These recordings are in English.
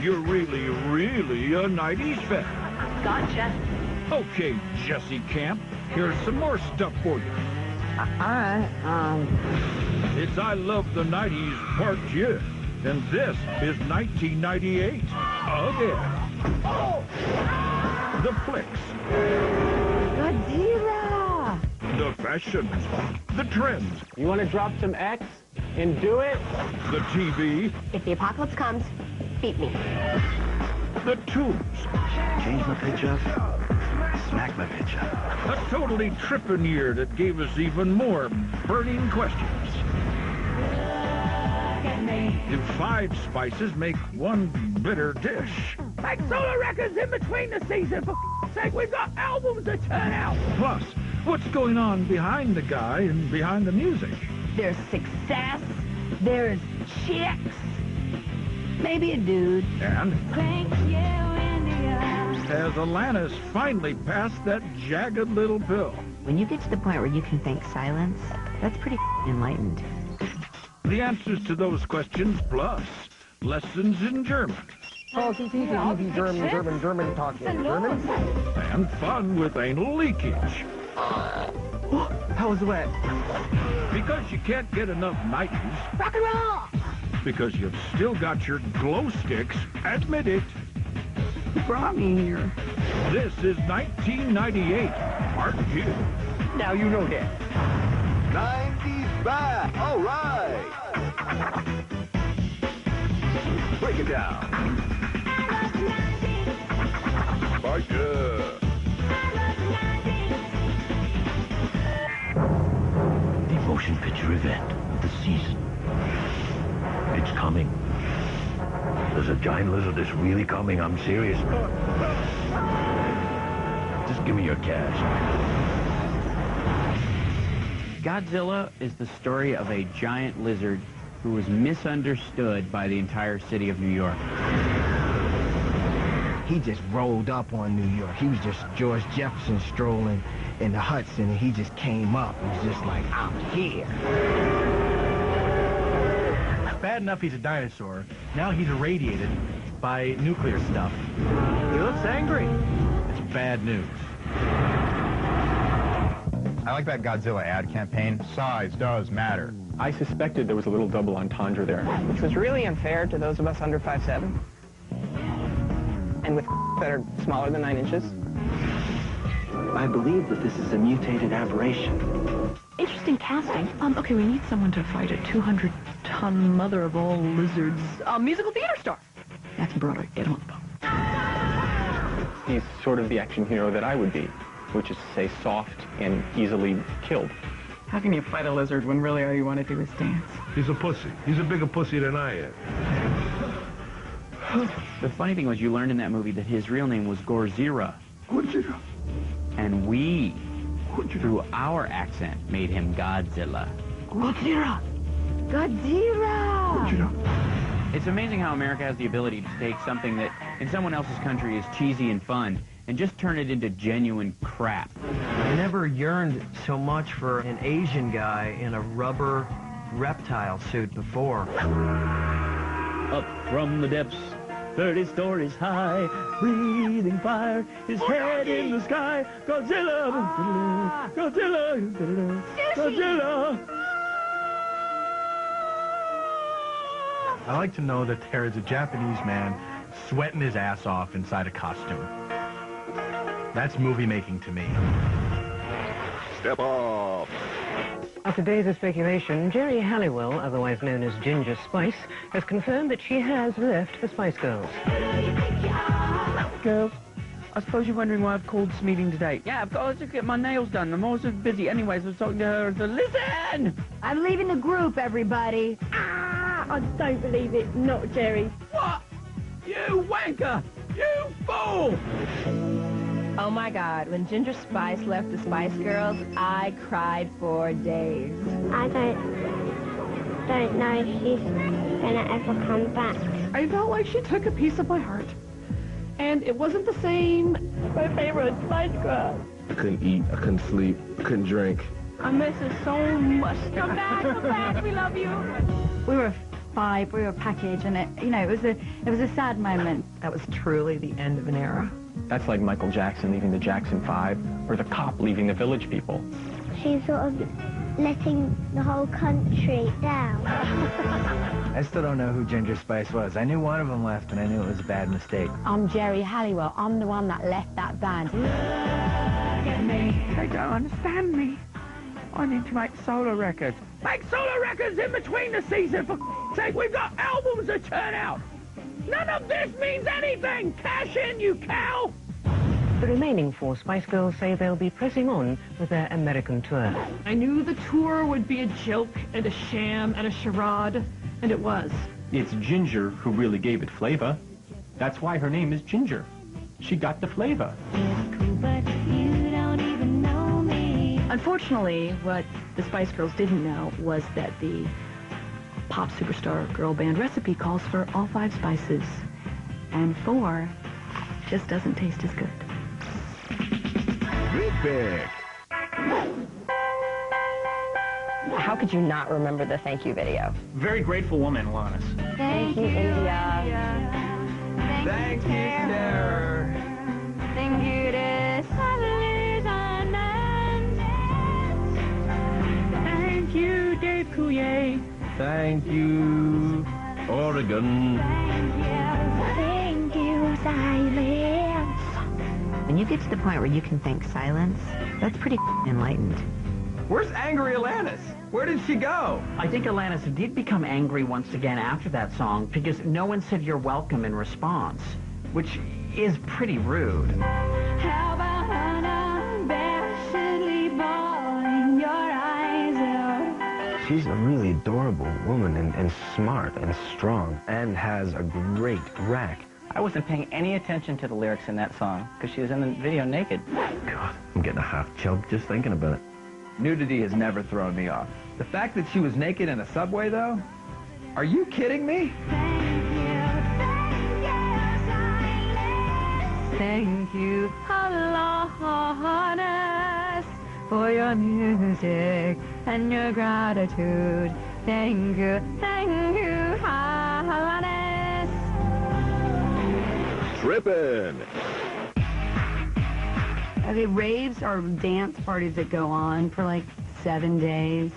You're really, really a 90s fan. Gotcha. Okay, Jesse Camp, here's some more stuff for you. It's I Love the 90s Part 2, and this is 1998. Again. The flicks. Godzilla! The fashions. The trends. You want to drop some X and do it? The TV. If the apocalypse comes, beat me. The tunes. Change my pitch up. Smack my pitch up. A totally trippin' year that gave us even more burning questions. If 5 spices make one bitter dish. Make solo records in between the season, for sake, we've got albums to turn out. Plus, what's going on behind the guy and behind the music? There's success. There's chicks. Maybe a dude. And has Alanis finally passed that jagged little pill? When you get to the point where you can think silence, that's pretty enlightened. The answers to those questions, plus lessons in German. German talking. German? And fun with anal leakage. How was wet? Because you can't get enough 90s. Rock and roll! Because you've still got your glow sticks. Admit it. You brought me here. This is 1998, Part 2. Now you know that. 90s back. All right. Break it down. Fire. The motion picture event of the season. It's coming. There's a giant lizard that's really coming. I'm serious. Just give me your cash. Godzilla is the story of a giant lizard who was misunderstood by the entire city of New York. He just rolled up on New York. He was just George Jefferson strolling in the Hudson, and he just came up. He was just like, I'm here. Bad enough he's a dinosaur. Now he's irradiated by nuclear stuff. He looks angry. It's bad news. I like that Godzilla ad campaign. Size does matter. I suspected there was a little double entendre there. Which was really unfair to those of us under 5'7". And with that are smaller than 9 inches. I believe that this is a mutated aberration. Interesting casting. Okay, we need someone to fight a 200-ton mother of all lizards. A musical theater star. That's Broadway. Get him on the boat. He's sort of the action hero that I would be, which is to say soft and easily killed. How can you fight a lizard when really all you want to do is dance? He's a pussy. He's a bigger pussy than I am. The funny thing was you learned in that movie that his real name was Godzilla. Godzilla. And we, through our accent, made him Godzilla. Godzilla! Godzilla! Godzilla. It's amazing how America has the ability to take something that in someone else's country is cheesy and fun and just turn it into genuine crap. I never yearned so much for an Asian guy in a rubber reptile suit before. Up from the depths, 30 stories high, breathing fire, his head in the sky. Godzilla, Godzilla, Godzilla. I like to know that there is a Japanese man sweating his ass off inside a costume. That's movie making to me. Step off. After days of speculation, Jerry Halliwell, otherwise known as Ginger Spice, has confirmed that she has left the Spice Girls. Girls, I suppose you're wondering why I've called this meeting today. Yeah, I've got to get my nails done. I'm also busy. Anyways, I was talking to her. So listen! I'm leaving the group, everybody. I don't believe it. Not Jerry. What? You wanker! You fool! Oh my God, when Ginger Spice left the Spice Girls, I cried for days. I don't know if she's gonna ever come back. I felt like she took a piece of my heart. And it wasn't the same. My favorite Spice Girl. I couldn't eat, I couldn't sleep, I couldn't drink. I miss her so much. Come back, we love you. We were 5, we were packaged, and it was a sad moment. That was truly the end of an era. That's like Michael Jackson leaving the Jackson 5, or the cop leaving the Village People. She's sort of letting the whole country down. I still don't know who Ginger Spice was. I knew one of them left, and I knew it was a bad mistake. I'm Jerry Halliwell. I'm the one that left that band. They don't understand me. I need to make solo records. Make solo records in between the season, for sake. We've got albums to turn out. None of this means anything. Cash in, you cow. The remaining 4 Spice Girls say they'll be pressing on with their American tour. I knew the tour would be a joke and a sham and a charade, and it was. It's Ginger who really gave it flavor. That's why her name is Ginger. She got the flavor. Unfortunately, what the Spice Girls didn't know was that the pop superstar girl band recipe calls for all 5 spices, and 4 just doesn't taste as good. Feedback. How could you not remember the thank you video? Very grateful woman, Alanis. Thank you, India. Thank you, Sarah. Thank you, this. Thank you, Dave Coulier. Thank you, Oregon. Thank you, silence. When you get to the point where you can thank silence, that's pretty enlightened. Where's angry Alanis? Where did she go? I think Alanis did become angry once again after that song because no one said you're welcome in response, which is pretty rude. How about unabashedly bawling your eyes out? She's a really adorable woman and smart and strong and has a great rack. I wasn't paying any attention to the lyrics in that song because she was in the video naked. God, I'm getting a half chub just thinking about it. Nudity has never thrown me off. The fact that she was naked in a subway, though? Are you kidding me? Thank you, Alanis, for your music and your gratitude. Thank you, Alanis. Trippin'. Okay, raves are dance parties that go on for like 7 days,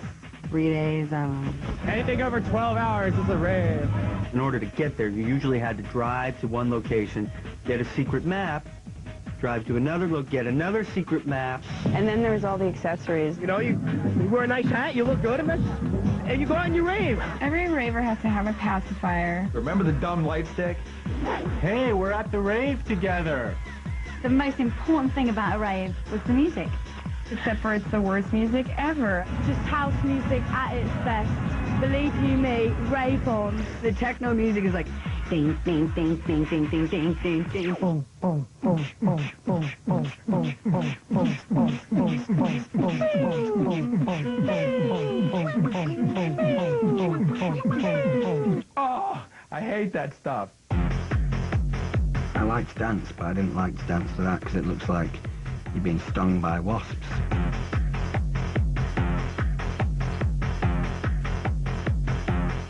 3 days, I don't know. Anything over 12 hours is a rave. In order to get there, you usually had to drive to one location, get a secret map, drive to another get another secret map. And then there was all the accessories. You know, you wear a nice hat, you look good, and you go out and you rave. Every raver has to have a pacifier. Remember the dumb light stick? Hey, we're at the rave together. The most important thing about a rave was the music. Except for it's the worst music ever. Just house music at its best. Believe you me, rave on. The techno music is like ding, ding, ding, ding, ding, ding, ding, ding, ding, boom, boom, boom, boom, boom, boom, boom, boom, boom, boom, boom. Oh, I hate that stuff. I like to dance, but I didn't like to dance to that because it looks like you're being stung by wasps.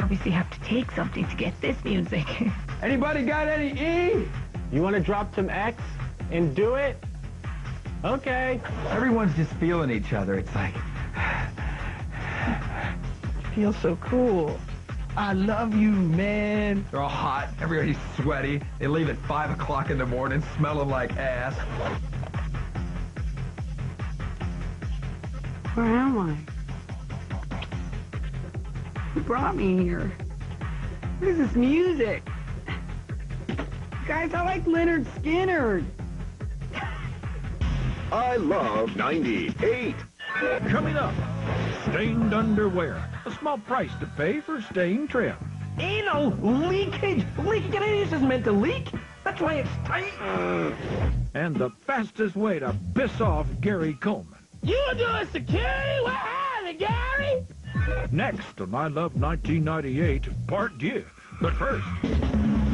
Obviously have to take something to get this music. Anybody got any E? You want to drop some X and do it? Okay. Everyone's just feeling each other. It's like, feels so cool. I love you, man. They're all hot. Everybody's sweaty. They leave at 5 o'clock in the morning smelling like ass. Where am I? Who brought me here? What is this music? Guys, I like Leonard Skinner. I love 98. Coming up, stained underwear. A small price to pay for staying trim. Ain't no leakage. Leakage is meant to leak. That's why it's tight. And the fastest way to piss off Gary Coleman. You doing security? What happened, Gary? Next on I Love 1998, Part 2. But first,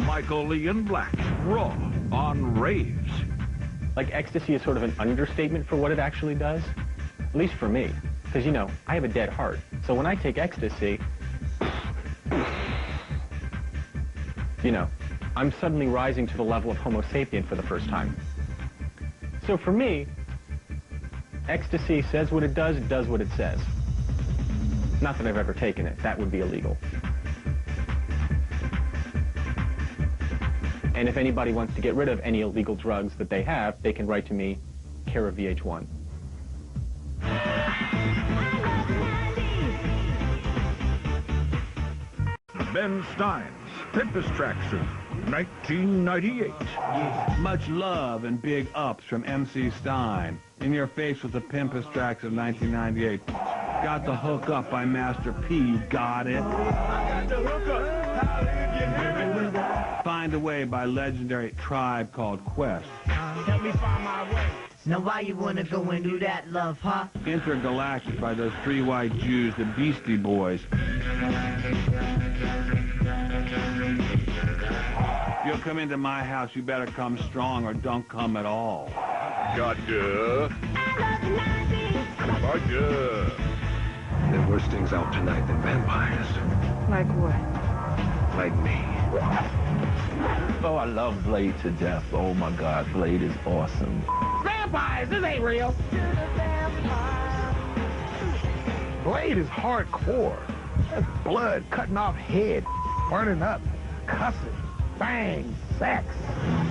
Michael Ian Black, Raw on Raves. Like, ecstasy is sort of an understatement for what it actually does. At least for me. Because, you know, I have a dead heart. So when I take ecstasy, You know, I'm suddenly rising to the level of Homo sapien for the first time. So for me, ecstasy says what it does what it says. Not that I've ever taken it. That would be illegal. And if anybody wants to get rid of any illegal drugs that they have, they can write to me, care of VH1. Ben Stein's Pimpus Tracksuit, 1998. Yeah, much love and big ups from MC Stein. In your face with the Pimpus Tracks of 1998. Got the hook up by Master P, you got it? I got the hook up. How did you never that? Find a Way by legendary Tribe Called Quest. Help me find my way. Now why you wanna go and do that, love, huh? Intergalactic by those three white Jews, the Beastie Boys. If you'll come into my house, you better come strong or don't come at all. Gotcha. Gotcha. There are worse things out tonight than vampires. Like what? Like me. Oh, I love Blade to death. Oh my God, Blade is awesome. Vampires, this ain't real. Blade is hardcore. That's blood, cutting off head, burning up, cussing, bang, sex.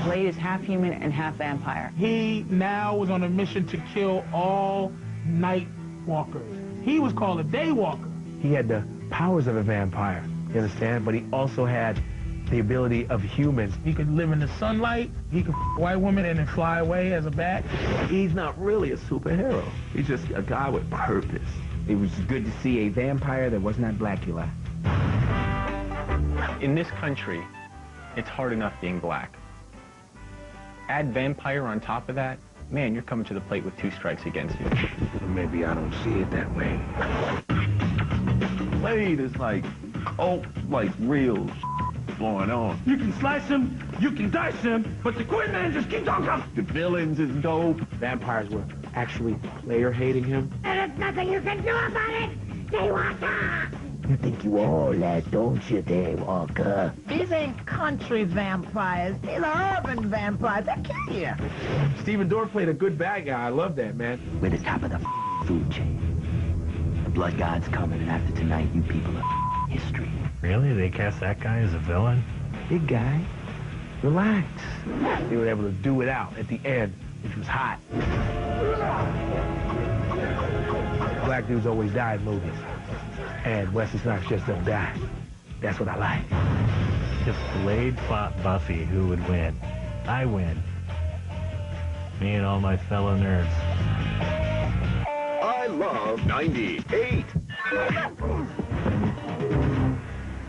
Blade is half human and half vampire. He now was on a mission to kill all night walkers. He was called a day walker. He had the powers of a vampire, you understand? But he also had the ability of humans. He could live in the sunlight. He could f white women and then fly away as a bat. He's not really a superhero. He's just a guy with purpose. It was good to see a vampire that was not Blackula. In this country, it's hard enough being black. Add vampire on top of that, man, you're coming to the plate with 2 strikes against you. Maybe I don't see it that way. Blade is like cult, like real going on. You can slice him, you can dice him, but the Queen Man just keeps on coming. The villains is dope. Vampires were actually player hating him. And there's nothing you can do about it. They want that. You think you all that, don't you, Daywalker? These ain't country vampires. These are urban vampires. They kill you. Stephen Dorff played a good bad guy. I love that, man. We're the top of the food chain. The blood god's coming, and after tonight, you people are history. Really? They cast that guy as a villain? Big guy. Relax. They were able to do it out at the end, which was hot. Black dudes always die in movies. And Wesley Snipes just don't die. That's what I like. If Blade fought Buffy, who would win? I win. Me and all my fellow nerds. I love 98.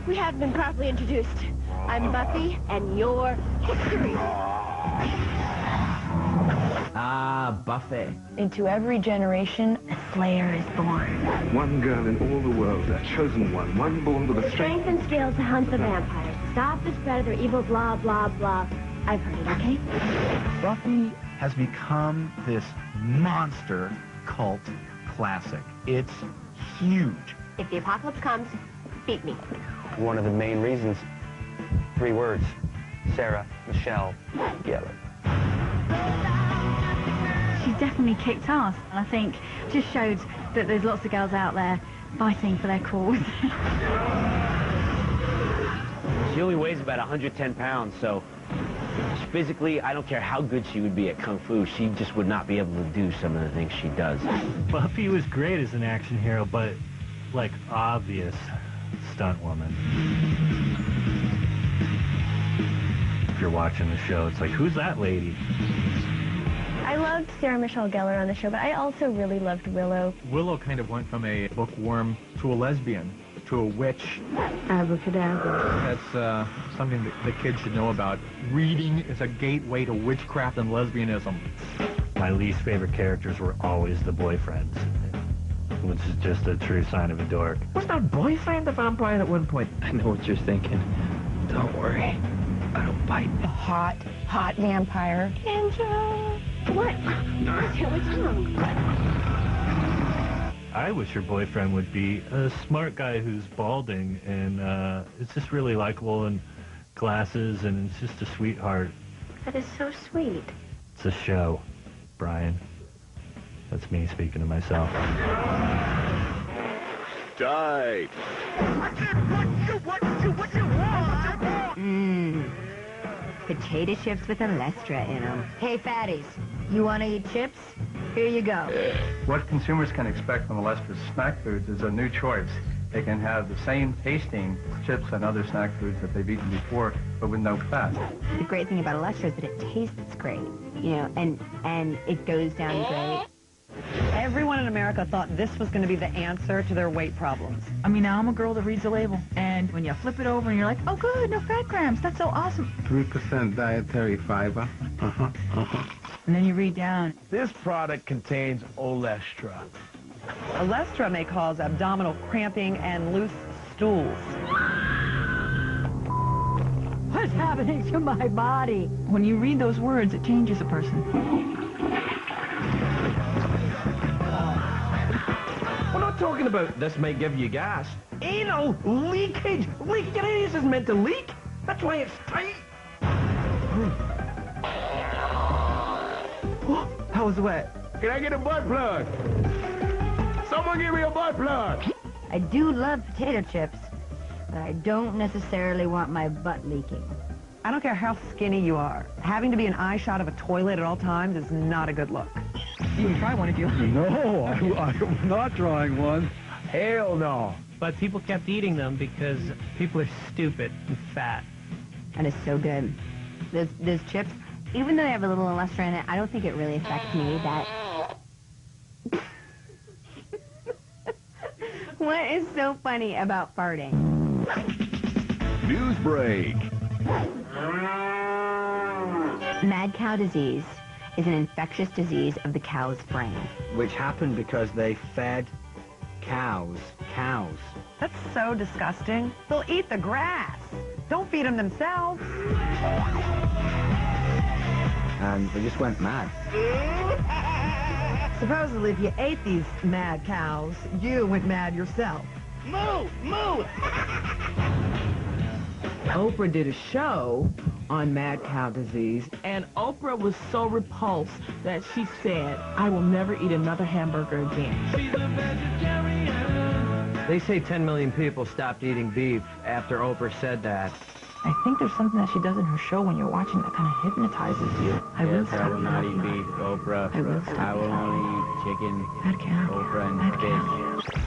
We haven't been properly introduced. I'm Buffy, and you're history. Ah, Buffy. Into every generation, a slayer is born. One girl in all the world, a chosen one born with a Strength and skill to hunt the vampires. Stop the spread of their evil blah, blah, blah. I've heard it, okay? Buffy has become this monster cult classic. It's huge. If the apocalypse comes, beat me. One of the main reasons, 3 words, Sarah Michelle Gellar. She definitely kicked ass, and I think just showed that there's lots of girls out there fighting for their cause. She only weighs about 110 pounds, so physically, I don't care how good she would be at Kung Fu, she just would not be able to do some of the things she does. Buffy was great as an action hero, but, like, obvious stunt woman. If you're watching the show, it's like, who's that lady? I loved Sarah Michelle Gellar on the show, but I also really loved Willow. Willow kind of went from a bookworm to a lesbian, to a witch. Abracadabra. That's something that the kids should know about. Reading is a gateway to witchcraft and lesbianism. My least favorite characters were always the boyfriends, which is just a true sign of a dork. Wasn't our boyfriend a vampire at one point? I know what you're thinking. Don't worry. I don't bite. A hot vampire. Kendra! What? What's wrong? I wish your boyfriend would be a smart guy who's balding and is just really likable and glasses, and it's just a sweetheart. That is so sweet. It's a show, Brian. That's me speaking to myself. Tight. Mmm. Potato chips with a Lestra in them. Hey, fatties, you want to eat chips? Here you go. What consumers can expect from Lester's snack foods is a new choice. They can have the same tasting chips and other snack foods that they've eaten before, but with no fat. The great thing about a Lestra is that it tastes great, you know, and it goes down great. Everyone in America thought this was going to be the answer to their weight problems. I mean, now I'm a girl that reads the label, and when you flip it over and you're like, oh good, no fat grams, that's so awesome. 3% dietary fiber. And then you read down. This product contains Olestra. Olestra may cause abdominal cramping and loose stools. What's happening to my body? When you read those words, it changes a person. We're not talking about this may give you gas. Anal leakage. Leakage is meant to leak. That's why it's tight. That was wet. Can I get a butt plug? Someone give me a butt plug. I do love potato chips, but I don't necessarily want my butt leaking. I don't care how skinny you are. Having to be an eye shot of a toilet at all times is not a good look. You can try one if you like. No, I'm not trying one. Hell no. But people kept eating them because people are stupid and fat. And it's so good. Those chips, even though they have a little Olestra in it, I don't think it really affects me that... What is so funny about farting? News break. Mad cow disease is an infectious disease of the cow's brain. Which happened because they fed cows. That's so disgusting. They'll eat the grass. Don't feed them themselves. And they just went mad. Supposedly, if you ate these mad cows, you went mad yourself. Move! Move! Oprah did a show on mad cow disease, and Oprah was so repulsed that she said, I will never eat another hamburger again. They say 10 million people stopped eating beef after Oprah said that. I think there's something that she does in her show when you're watching that kind of hypnotizes you. I will not eat beef, Oprah. I will stop. I will only eat chicken, Mad cow. Oprah, and Mad cow. fish.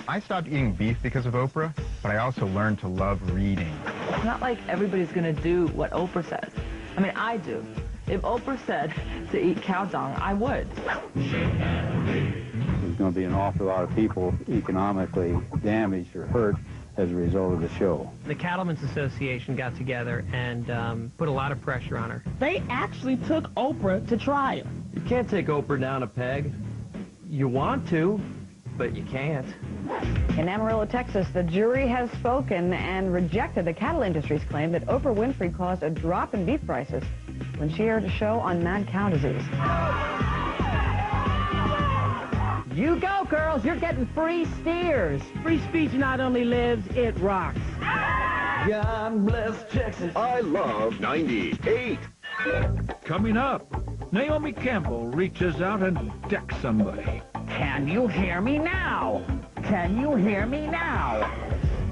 I stopped eating beef because of Oprah, but I also learned to love reading. It's not like everybody's going to do what Oprah says. I mean, I do. If Oprah said to eat cow dung, I would. There's going to be an awful lot of people economically damaged or hurt as a result of the show. The Cattlemen's Association got together and put a lot of pressure on her. They actually took Oprah to trial. You can't take Oprah down a peg. You want to, but you can't. In Amarillo, Texas, the jury has spoken and rejected the cattle industry's claim that Oprah Winfrey caused a drop in beef prices when she aired a show on mad cow disease. You go, girls. You're getting free steers. Free speech not only lives, it rocks. God bless Texas. I love 98. Coming up, Naomi Campbell reaches out and decks somebody. Can you hear me now? Can you hear me now?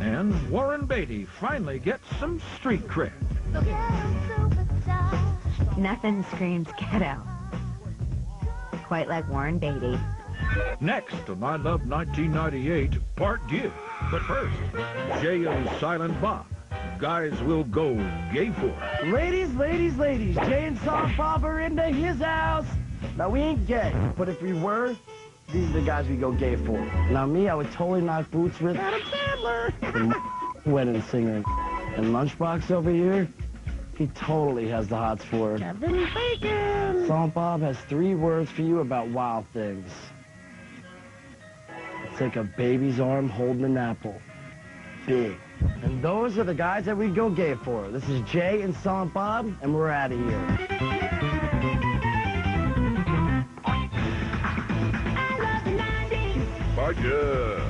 And Warren Beatty finally gets some street cred. Nothing screams get out quite like Warren Beatty. Next on I Love 1998, Part 2. But first, Jay and Silent Bob. Guys will go gay for. Ladies, Jay and Silent Bob are into his house. Now, we ain't gay, but if we were, these are the guys we go gay for. Now, me, I would totally knock boots with Adam Sandler, the wedding singer. And Lunchbox over here, he totally has the hots for Kevin Bacon. Silent Bob has 3 words for you about wild things. It's like a baby's arm holding an apple. Big. And those are the guys that we go gay for. This is Jay and Silent Bob, and we're out of here. Part 2.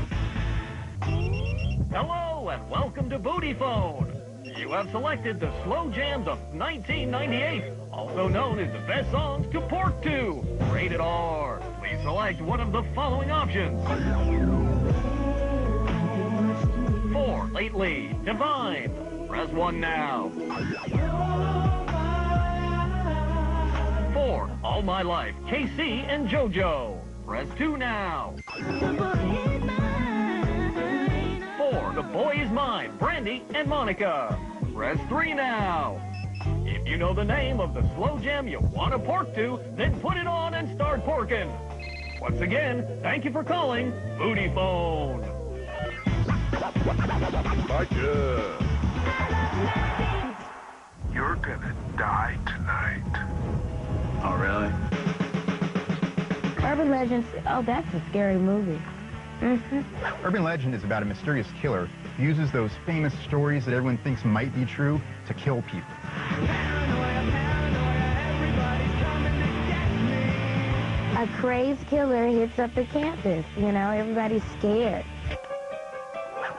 Hello and welcome to Booty Phone. You have selected the Slow Jams of 1998, also known as the best songs to pork to. Rated R. Please select one of the following options. 4. Lately. Divine. Press 1 now. 4. All My Life. KC and JoJo. Press 2 now. 4. The Boy Is Mine. Brandy and Monica. Press 3 now. If you know the name of the slow jam you want to pork to, then put it on and start porking. Once again, thank you for calling Booty Phone. Gotcha. You're gonna die tonight. Oh, really? Urban Legends, oh, that's a scary movie. Urban Legend is about a mysterious killer who uses those famous stories that everyone thinks might be true to kill people. A crazed killer hits up the campus. You know, everybody's scared.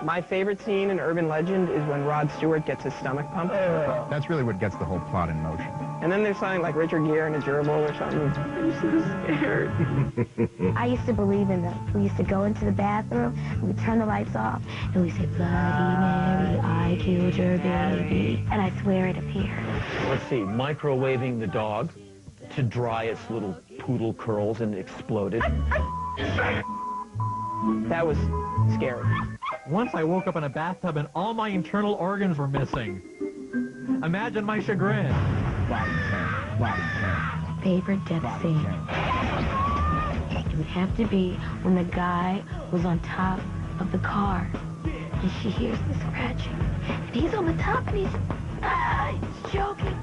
My favorite scene in Urban Legend is when Rod Stewart gets his stomach pumped. That's really what gets the whole plot in motion. And then there's something like Richard Gere and a gerbil or something. I'm so scared. I used to believe in them. We used to go into the bathroom, and we'd turn the lights off, and we'd say, Bloody Mary, I killed your baby. And I swear it appeared. Let's see, microwaving the dog to dry its little poodle curls and exploded. That was scary. Once I woke up in a bathtub and all my internal organs were missing. Imagine my chagrin. Favorite death scene? It would have to be when the guy was on top of the car and she hears the scratching. And he's on the top and he's choking.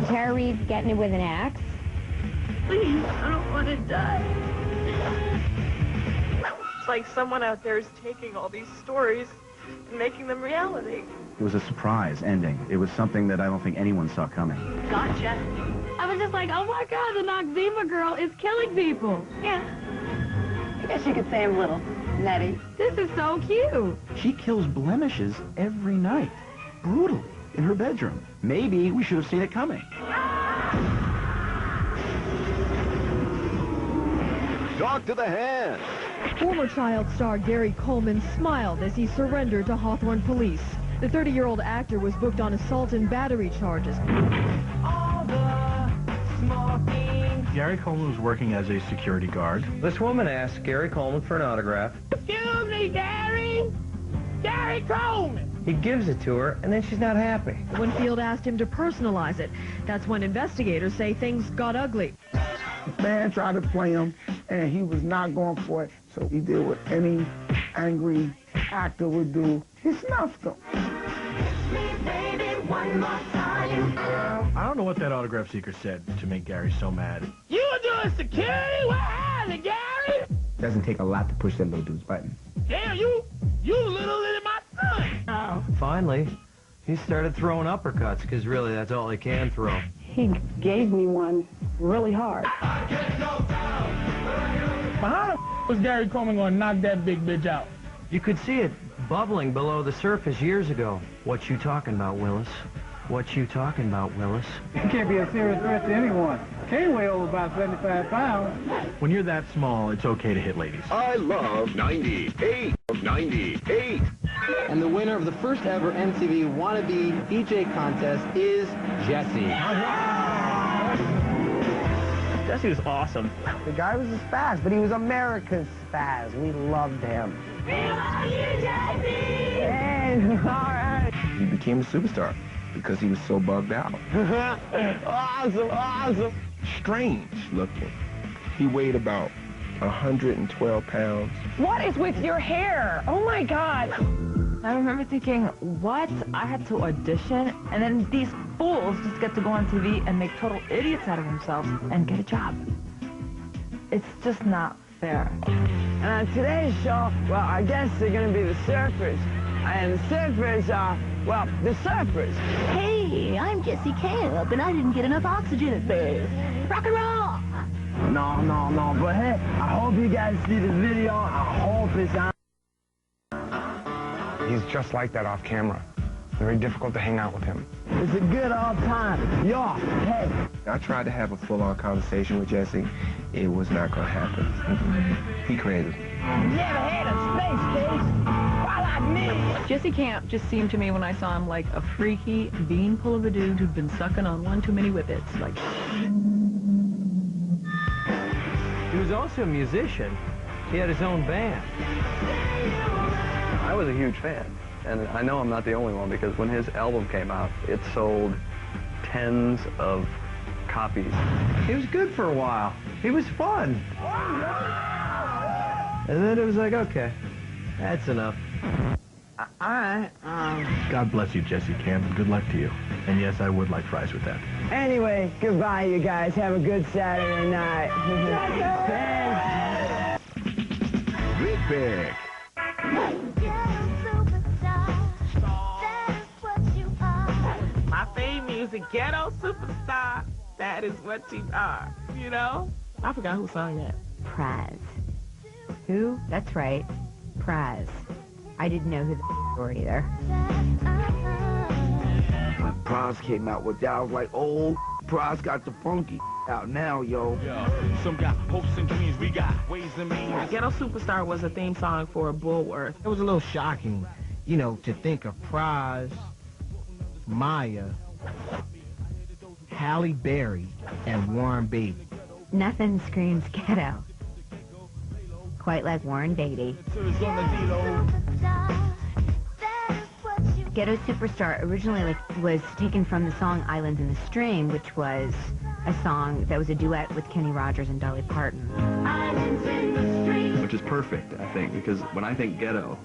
Tara Reid's getting it with an axe. Please, I don't want to die. It's like someone out there is taking all these stories and making them reality. It was a surprise ending. It was something that I don't think anyone saw coming. Gotcha. I was just like, oh my God, the Noxzema girl is killing people. Yeah. I guess you could say I'm a little nutty. This is so cute. She kills blemishes every night, brutally, in her bedroom. Maybe we should have seen it coming. Talk to the hand. Former child star Gary Coleman smiled as he surrendered to Hawthorne police. The 30-year-old actor was booked on assault and battery charges. Gary Coleman was working as a security guard. This woman asked Gary Coleman for an autograph. Excuse me, Gary! Gary Coleman! He gives it to her, and then she's not happy. Winfield asked him to personalize it. That's when investigators say things got ugly. The man tried to play him, and he was not going for it. So he did what any angry actor would do. He snuffed him. I don't know what that autograph seeker said to make Gary so mad. You were doing security? What happened, Gary? Doesn't take a lot to push that little dude's button. Damn, you little than my son. Oh. Finally, he started throwing uppercuts, because really that's all he can throw. He gave me one really hard. But how the was Gary Coleman going to knock that big bitch out? You could see it bubbling below the surface years ago. What you talking about, Willis? What you talking about, Willis? He can't be a serious threat to anyone. Can't weigh over about 75 pounds. When you're that small, it's okay to hit ladies. I love 98. 98. And the winner of the first ever MTV Wannabe DJ contest is Jesse. Jesse was awesome. The guy was a spaz, but he was America's spaz. We loved him. We love you, Jesse! Hey, all right. He became a superstar because he was so bugged out. Awesome. Strange looking. He weighed about 112 pounds. What is with your hair? Oh, my God. I remember thinking, what? I had to audition, and then these fools just get to go on TV and make total idiots out of themselves and get a job. It's just not fair. And on today's show, well, I guess they're going to be the surfers. And the surfers are, well, the surfers. Hey, I'm Jesse Caleb, and I didn't get enough oxygen at first. Rock and roll! No, but hey, I hope you guys see this video. I hope it's on. He's just like that off camera. Very difficult to hang out with him. It's a good old time. Yo, hey. I tried to have a full-on conversation with Jesse. It was not going to happen. He crazy. Never had a space case. Why like me? Jesse Camp just seemed to me when I saw him like a freaky beanpole of a dude who'd been sucking on one too many whippets. Like. He was also a musician. He had his own band. I was a huge fan, and I know I'm not the only one, because when his album came out, it sold tens of copies. He was good for a while. He was fun. And then it was like, okay, that's enough. All right. God bless you, Jesse Camp, and good luck to you. And yes, I would like fries with that. Anyway, goodbye, you guys. Have a good Saturday night. Big Big. My fame music, ghetto superstar. That is what you are, you know? I forgot who sung that. Praz. Who? That's right. Praz. I didn't know who the were either. When Praz came out with that, I was like, oh, Praz got the funky out now, yo. Some got hopes and dreams, we got ways and means. Ghetto Superstar was a theme song for Bullworth. It was a little shocking, you know, to think of Praz, Maya, Halle Berry, and Warren Beatty. Nothing screams ghetto quite like Warren Beatty. Ghetto Superstar originally was taken from the song Islands in the Stream, which was a song that was a duet with Kenny Rogers and Dolly Parton. Which is perfect, I think, because when I think ghetto,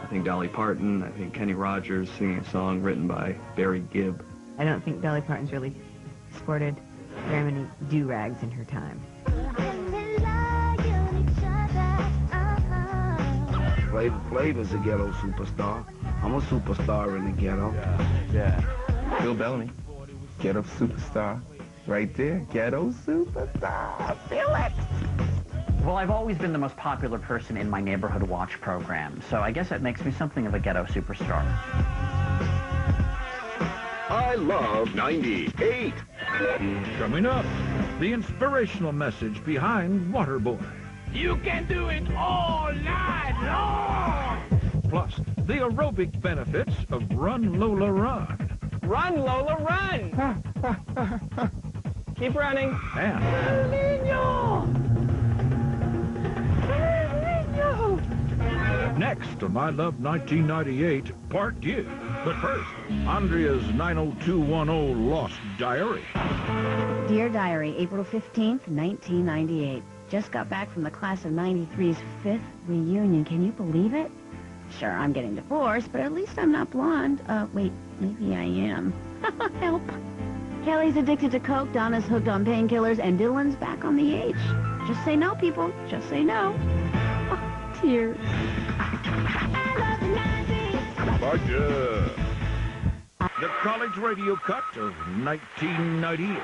I think Dolly Parton, I think Kenny Rogers singing a song written by Barry Gibb. I don't think Dolly Parton's really sported very many do-rags in her time. Flavor's a ghetto superstar. I'm a superstar in the ghetto. Yeah. Bill Bellamy, ghetto superstar. Right there, ghetto superstar. Feel it. Well, I've always been the most popular person in my neighborhood watch program, so I guess it makes me something of a ghetto superstar. I love 98. Coming up, the inspirational message behind Waterboy. You can do it all night long! Plus, the aerobic benefits of Run Lola Run. Run, Lola, run! Keep running. And next to My Love 1998, Part 2. But first, Andrea's 90210 Lost Diary. Dear Diary, April 15th, 1998. Just got back from the class of 93's 5th reunion. Can you believe it? Sure, I'm getting divorced, but at least I'm not blonde. Wait, maybe I am. Help. Kelly's addicted to coke, Donna's hooked on painkillers, and Dylan's back on the H. Just say no, people. Just say no. Oh, tears. Roger. The college radio cut of 1998.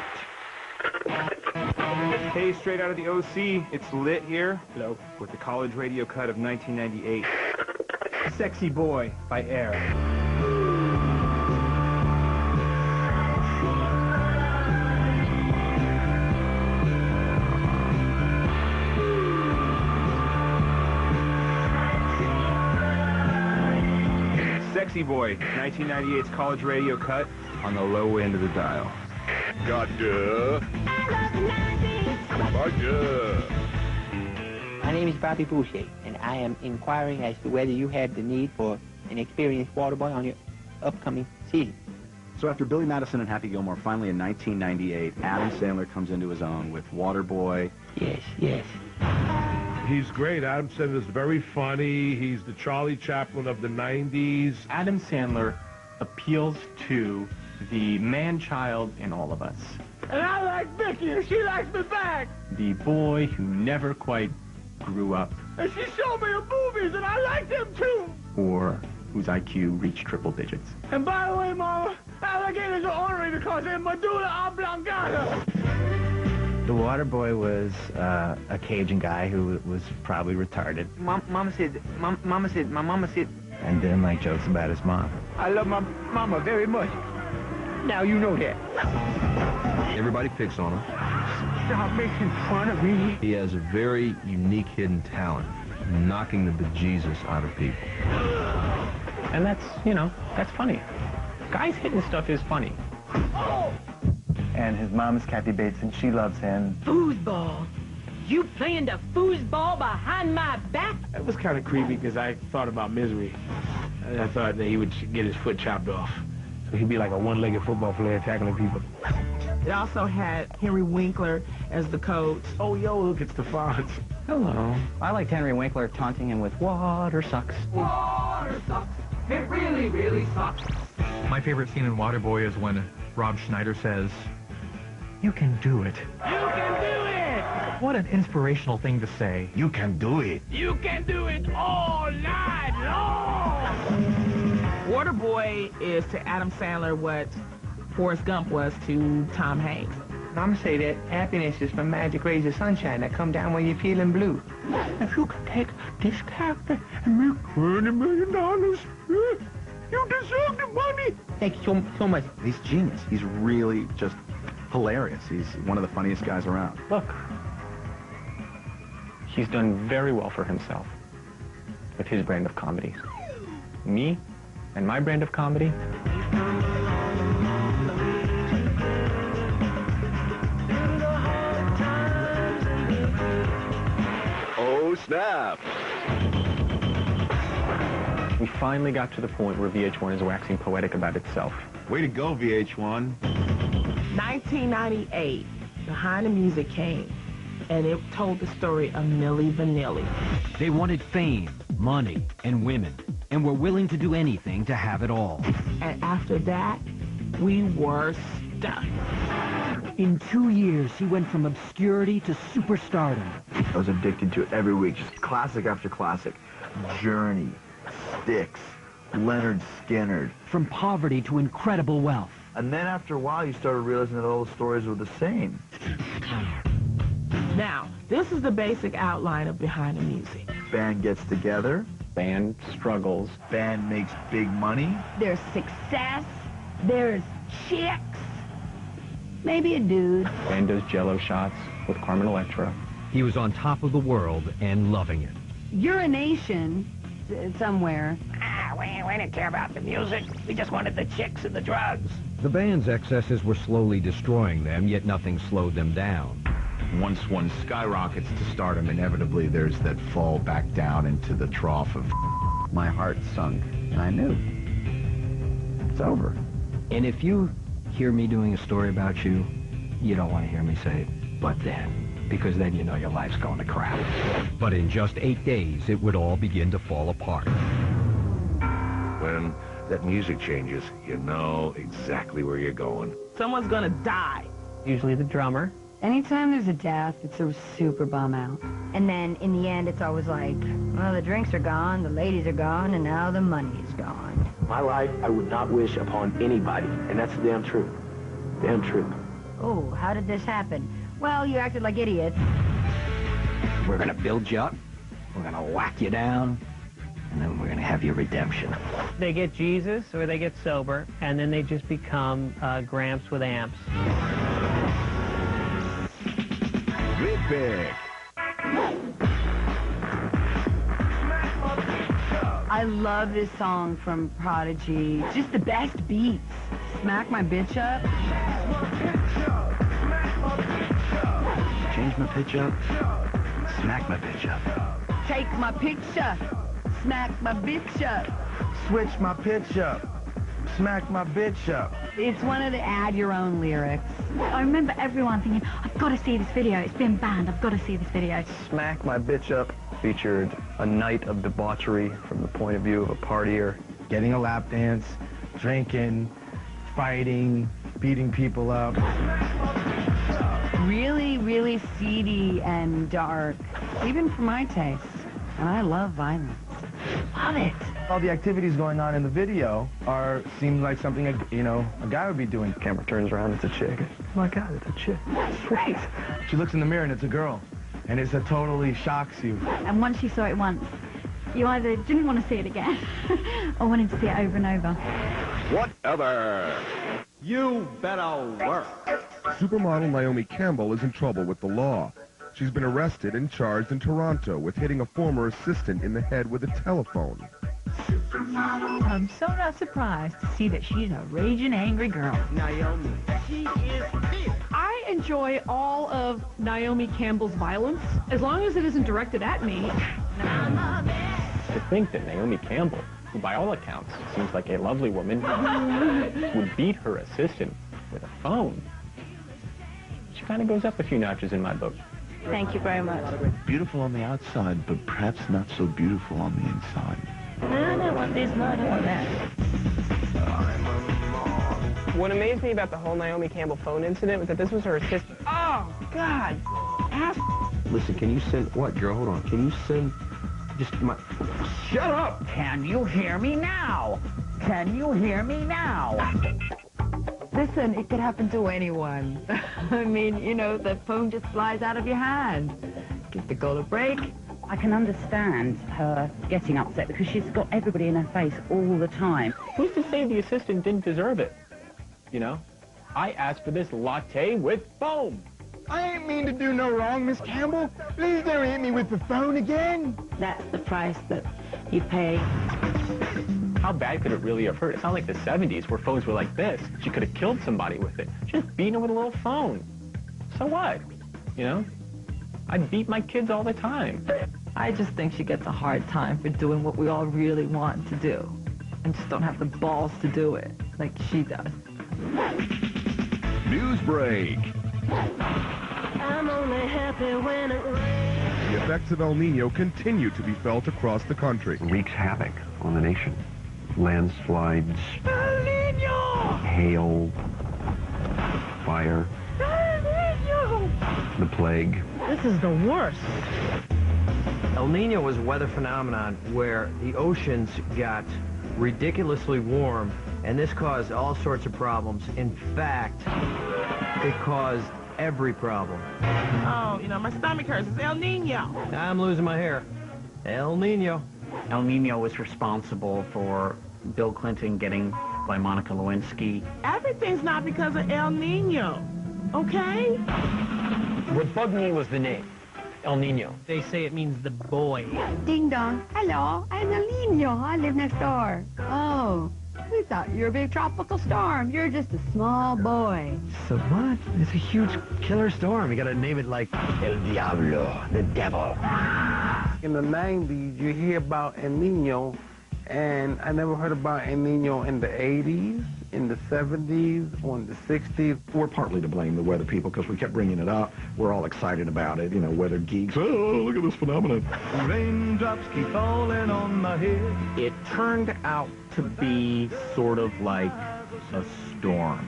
Hey, straight out of the OC, it's lit here. Hello. With the college radio cut of 1998. Sexy Boy by Air. Sexy Boy, 1998's college radio cut on the low end of the dial. Gotcha. Roger. My name is Bobby Boucher, and I am inquiring as to whether you have the need for an experienced water boy on your upcoming season. So after Billy Madison and Happy Gilmore, finally in 1998, Adam Sandler comes into his own with Waterboy. Yes, yes. He's great. Adam Sandler's very funny. He's the Charlie Chaplin of the 90s. Adam Sandler appeals to the man-child in all of us. And I like Vicky, and she likes me back. The boy who never quite grew up, And she showed me the movies, and I like them too. or whose IQ reached triple digits. And by the way, Mama, alligators are ornery because they're medulla oblongata. The water boy was a Cajun guy who was probably retarded. My mama said, and didn't like jokes about his mom. I love my mama very much. Now you know that. Everybody picks on him. Stop making fun of me. He has a very unique hidden talent, knocking the bejesus out of people. And that's, you know, that's funny. Guys hitting stuff is funny. And his mom is Kathy Bates, and she loves him. Foosball. You playing the foosball behind my back? It was kind of creepy because I thought about Misery. I thought that he would get his foot chopped off. So he'd be like a one-legged football player tackling people. It also had Henry Winkler as the coach. Oh, yo, look, it's the Fonz. Hello. I liked Henry Winkler taunting him with water sucks. Water sucks. It really, really sucks. My favorite scene in Waterboy is when Rob Schneider says, "You can do it." You can do it! What an inspirational thing to say. You can do it. You can do it all night long! Waterboy is to Adam Sandler what Forrest Gump was to Tom Hanks. Mama say that happiness is from magic rays of sunshine that come down when you're feeling blue. If you can take this character and make $20 million, you deserve the money. Thank you so much. He's genius. He's really just hilarious. He's one of the funniest guys around. Look, he's done very well for himself with his brand of comedy. Me and my brand of comedy. Oh, snap! We finally got to the point where VH1 is waxing poetic about itself. Way to go, VH1. 1998, Behind the Music came, and it told the story of Milli Vanilli. They wanted fame, money, and women, and were willing to do anything to have it all. And after that, we were stuck. In 2 years, he went from obscurity to superstardom. I was addicted to it every week, just classic after classic. Journey, Styx, Leonard Skinner. From poverty to incredible wealth. And then after a while, you started realizing that all the stories were the same. Now, this is the basic outline of Behind the Music. Band gets together. Band struggles. Band makes big money. There's success. There's chicks. Maybe a dude. Band does jello shots with Carmen Electra. He was on top of the world and loving it. Urination somewhere. We didn't care about the music. We just wanted the chicks and the drugs. The band's excesses were slowly destroying them, yet nothing slowed them down. Once one skyrockets to stardom, inevitably there's that fall back down into the trough of... My heart sunk, and I knew. It's over. And if you hear me doing a story about you, you don't want to hear me say, "but then," because then you know your life's going to crap. But in just 8 days, it would all begin to fall apart. When that music changes, you know exactly where you're going. Someone's gonna die. Usually the drummer. Anytime there's a death, it's a super bum out. And then in the end, it's always like, well, the drinks are gone, the ladies are gone, and now the money is gone. My life, I would not wish upon anybody, and that's the damn truth. Damn truth. Oh, how did this happen? Well, you acted like idiots. We're going to build you up, we're going to whack you down, and then we're going to have your redemption. They get Jesus or they get sober, and then they just become Gramps with amps. Big. I love this song from Prodigy. Just the best beats. Smack my bitch up. Change my pitch up. Smack my bitch up. Take my picture. Smack my bitch up. Switch my pitch up. Smack my bitch up. It's one of the add your own lyrics. I remember everyone thinking, I've got to see this video. It's been banned. I've got to see this video. Smack My Bitch Up featured a night of debauchery from the point of view of a partier. Getting a lap dance, drinking, fighting, beating people up. Really, really seedy and dark, even for my taste. And I love violence. Love it. All the activities going on in the video seem like something a guy would be doing. Camera turns around, it's a chick. Oh my God, it's a chick. Right. She looks in the mirror and it's a girl, and it totally shocks you. And once you saw it once, You either didn't want to see it again or wanted to see it over and over. Whatever. You better work. Supermodel Naomi Campbell is in trouble with the law. She's been arrested and charged in Toronto with hitting a former assistant in the head with a telephone. I'm so not surprised to see that she's a raging angry girl. Naomi, she is fierce. I enjoy all of Naomi Campbell's violence, as long as it isn't directed at me. To think that Naomi Campbell, who by all accounts seems like a lovely woman, would beat her assistant with a phone. She kind of goes up a few notches in my book. Thank you very much. Beautiful on the outside, but perhaps not so beautiful on the inside. I don't want this, no, I don't want that. What amazed me about the whole Naomi Campbell phone incident was that this was her assistant. Oh, God. Listen, can you send... What, Joe? Hold on. Can you send... Just my... Shut up! Can you hear me now? Can you hear me now? Listen, it could happen to anyone. I mean, you know, the phone just flies out of your hand. Give the girl a break. I can understand her getting upset because she's got everybody in her face all the time. Who's to say the assistant didn't deserve it? You know? I asked for this latte with foam. I ain't mean to do no wrong, Miss Campbell. Please don't hit me with the phone again. That's the price that you pay. How bad could it really have hurt? It's not like the 70s where phones were like this. She could have killed somebody with it. Just beating her with a little phone. So what? You know? I beat my kids all the time. I just think she gets a hard time for doing what we all really want to do. And just don't have the balls to do it like she does. News break. I'm only happy when it rains. The effects of El Nino continue to be felt across the country. Wreaks havoc on the nation. Landslides, El Nino! hail, fire, El Nino! the plague. This is the worst. El Nino is a weather phenomenon where the oceans got ridiculously warm, and this caused all sorts of problems. In fact, it caused every problem. Oh, you know, my stomach hurts. It's El Nino. I'm losing my hair. El Nino. El Nino was responsible for Bill Clinton getting by Monica Lewinsky. Everything's not because of El Nino, okay? What bugged me was the name, El Nino. They say it means the boy. Ding dong. Hello, I'm El Nino. I live next door. Oh, we thought you were a big tropical storm. You're just a small boy. So what? It's a huge killer storm. You gotta name it like El Diablo, the devil. In the 90s, you hear about El Nino, and I never heard about El Nino in the 80s, in the 70s, or in the 60s. We're partly to blame, the weather people, because we kept bringing it up. We're all excited about it, you know, weather geeks. Oh, look at this phenomenon. Raindrops keep falling on my head. It turned out to be sort of like a storm.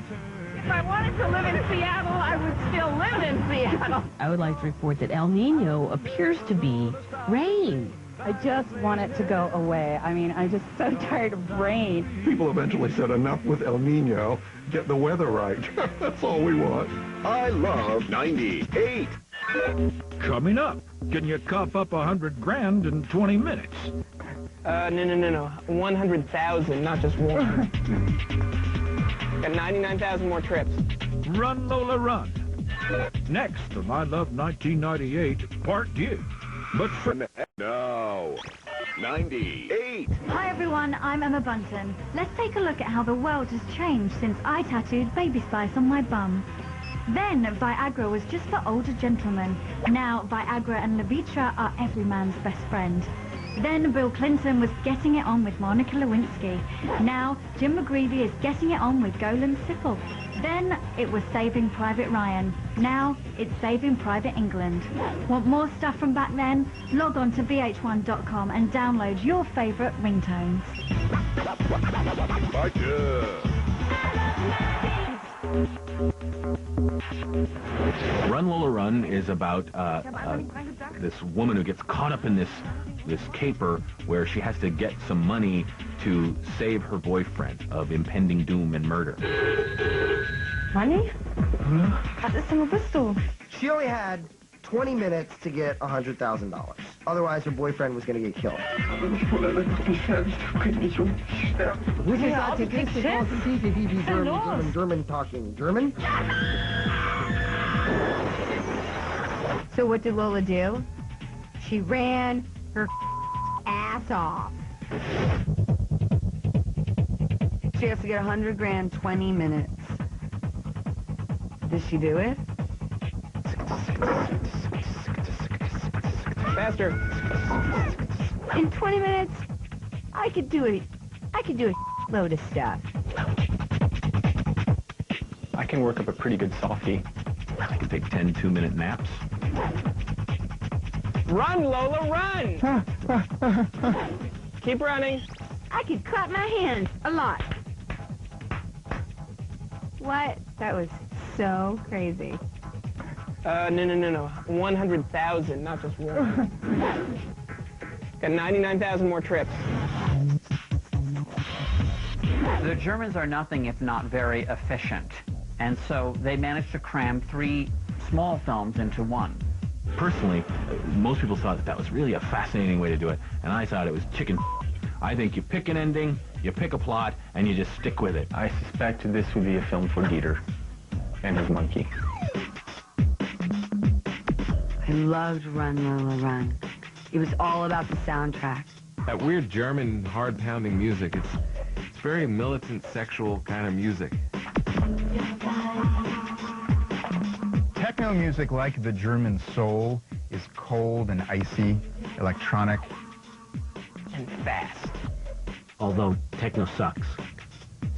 If I wanted to live in Seattle, I would still live in Seattle. I would like to report that El Nino appears to be rain. I just want it to go away. I mean, I'm just so tired of rain. People eventually said enough with El Nino. Get the weather right. That's all we want. I love 98. Coming up, can you cough up $100,000 in 20 minutes? No. 100,000, not just one. Got 99,000 more trips. Run, Lola, run. Next on I Love 1998, Part 2. But for No. 98. Hi everyone, I'm Emma Bunton. Let's take a look at how the world has changed since I tattooed Baby Spice on my bum. Then Viagra was just for older gentlemen. Now Viagra and Levitra are every man's best friend. Then Bill Clinton was getting it on with Monica Lewinsky. Now Jim McGreevy is getting it on with Golan Sippel. Then it was Saving Private Ryan. Now it's Saving Private England. Want more stuff from back then? Log on to vh1.com and download your favourite ringtones. Run, Lola, Run is about this woman who gets caught up in this caper where she has to get some money to save her boyfriend of impending doom and murder. Money? She only had 20 minutes to get $100,000. Otherwise, her boyfriend was going to get killed. German talking. German? So what did Lola do? She ran her ass off. She has to get 100 grand, 20 minutes. Did she do it? Faster. In 20 minutes, I could do a load of stuff. I can work up a pretty good softie. I can take 10 2-minute naps. Run, Lola, run! Keep running. I could clap my hands a lot. What? That was so crazy. No. 100,000, not just one. Got 99,000 more trips. The Germans are nothing if not very efficient, and so they managed to cram 3 small films into one. Personally, most people thought that was really a fascinating way to do it, and I thought it was chicken. I think you pick an ending, you pick a plot, and you just stick with it. I suspect this would be a film for Dieter and his monkey. I loved Run, Lola, Run. It was all about the soundtrack. That weird German hard-pounding music, it's very militant, sexual kind of music. Techno music, like the German soul, is cold and icy, electronic, And fast. Although techno sucks.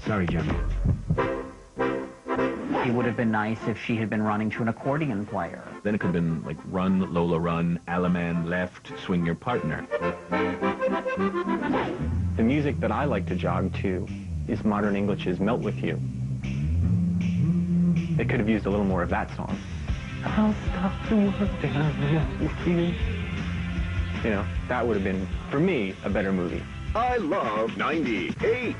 Sorry, Jimmy. It would have been nice if she had been running to an accordion player. Then it could have been like Run, Lola, Run, Alaman, Left, Swing Your Partner. The music that I like to jog to is Modern English's Melt With You. They could have used a little more of that song. I'll stop to work down with you. You know, that would have been, for me, a better movie. I love 98.